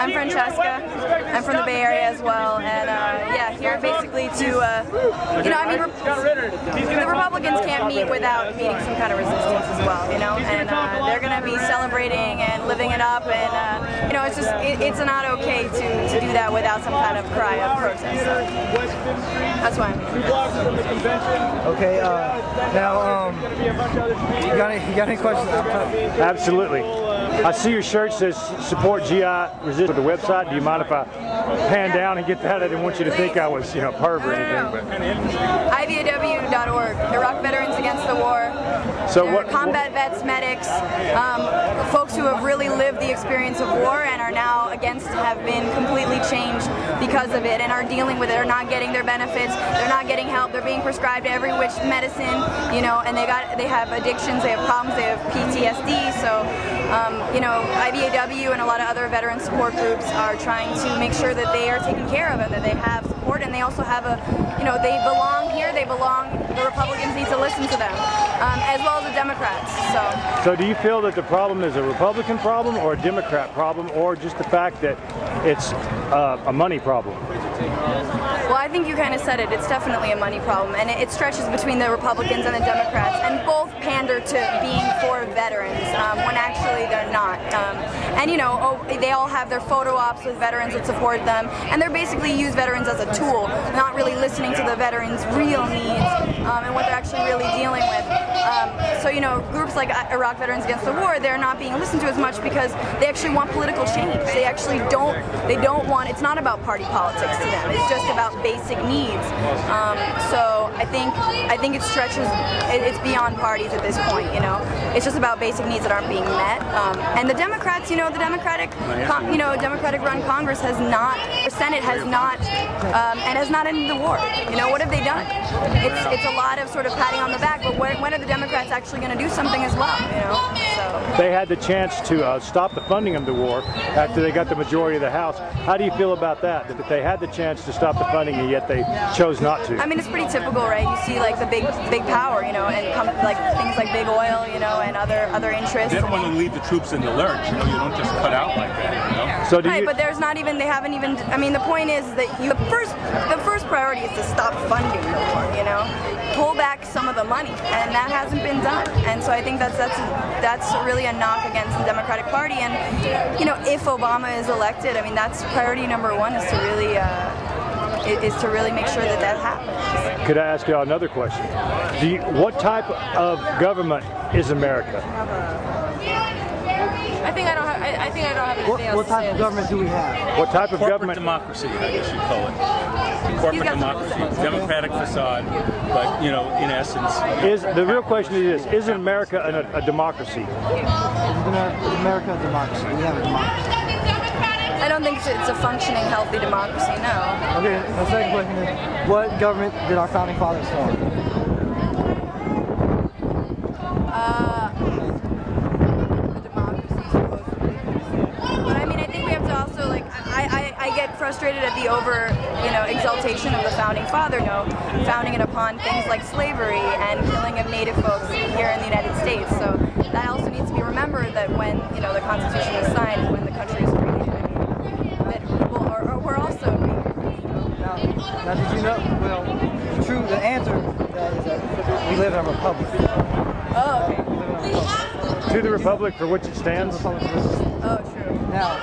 I'm Francesca. I'm from the Bay Area as well, and yeah, here basically to, you know, I mean, the Republicans can't meet without meeting some kind of resistance as well, you know, and they're going to be celebrating and living it up, and you know, it's just, it's not okay to do that without some kind of cry of protest. So that's why I'm here. Okay, now, you got any questions? Absolutely. I see your shirt says support GI resist with the website. Do you mind if I pan down and get that? I didn't want you to think I was, you know, perv or anything. But IVAW.org, Iraq Veterans Against the War. So what? Combat vets, medics, folks who have really lived the experience of war and are now against, have been completely changed because of it and are dealing with it, are not getting their benefits, they're not getting help, they're being prescribed every which medicine, you know, and they have addictions, they have problems, they have PTSD. So you know, IVAW and a lot of other veteran support groups are trying to make sure that they are taken care of and that they have support, and they also have a, you know, they belong here, they belong, the Republicans need to listen to them, as well as the Democrats. So do you feel that the problem is a Republican problem or a Democrat problem, or just the fact that it's a money problem? Well, I think you kind of said it. It's definitely a money problem, and it stretches between the Republicans and the Democrats, and both pander to being for veterans when actually they're not. And you know, they all have their photo ops with veterans that support them, and they're basically use veterans as a tool, not really listening to the veterans' real needs and what they're actually really dealing with. So you know, groups like Iraq Veterans Against the War, they're not being listened to as much because they actually want political change. They actually don't want, it's not about party politics to them, it's just about basic needs. So I think it stretches, it's beyond parties at this point, you know. It's just about basic needs that aren't being met. And the Democrats, you know, the Democratic run Congress has not, the Senate has not, and has not ended the war. You know, what have they done? It's a lot of sort of patting on the back, but when are the Democrats actually going to do something as well, you know? So they had the chance to stop the funding of the war after they got the majority of the House. How do you feel about that? That they had the chance to stop the funding and yet they chose not to? I mean, it's pretty typical, right? You see like the big power, you know, and like things like big oil, you know, and other interests. They don't want to leave the troops in the lurch, you know. You don't just cut out like that, you know. So right, but there's not even, they haven't even, I mean, the point is that the first priority is to stop funding the war, you know, pull back some of the money, and that hasn't been done. And so I think that's really a knock against the Democratic Party. And you know, if Obama is elected, I mean, that's priority number one, is to really make sure that happens. Could I ask you another question? What type of government is America? I think I don't have anything else What type of government do we have? What type of corporate government? democracy, I guess you'd call it. Corporate democracy, democratic facade, but you know, in essence. The real question is this: is America a democracy? Is America a democracy? We have a democracy. I don't think it's a functioning, healthy democracy, no. Okay, my second question is, what government did our founding fathers form? I get frustrated at the exaltation of the founding father, founding it upon things like slavery and killing of native folks here in the United States. So that also needs to be remembered, that when the Constitution is signed, when the country is created, that people we're also free. Now, did you know? Well, the answer to that is that we live in a republic. Oh, okay. To the republic for which it stands. Oh, true. Now,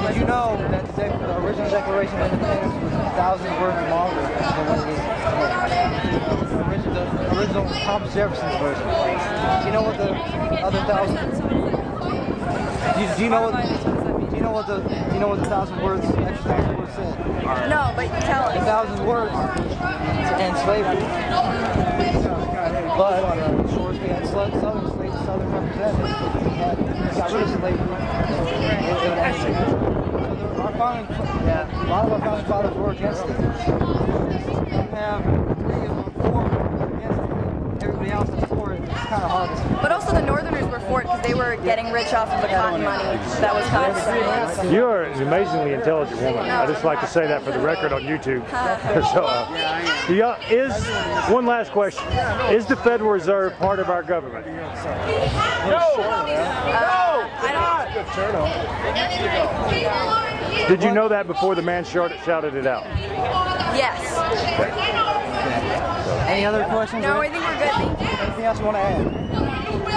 did you know that the original Declaration of Independence was 1,000 words longer than what it is today? The original Thomas Jefferson's version. Do you know what the other 1,000? Do you know what the 1,000 words, extra 1,000 words said? No, but you tell us. 1,000 words to end slavery. But on the shores we had southern representatives. We got rid of slavery. So a lot of our founding fathers were against it. We have 3 of them, 4 against it. Everybody else is for it. It's kind of hard. But also the Northerners were for it because they were getting rich off of the cotton money that was coming. You are an amazingly intelligent woman. I just like to say that for the record on YouTube. One last question. Is the Federal Reserve part of our government? I don't. Did you know that before the man shouted it out? Yes. Any other questions? No, I think we're good. Thank you. Anything else you want to add?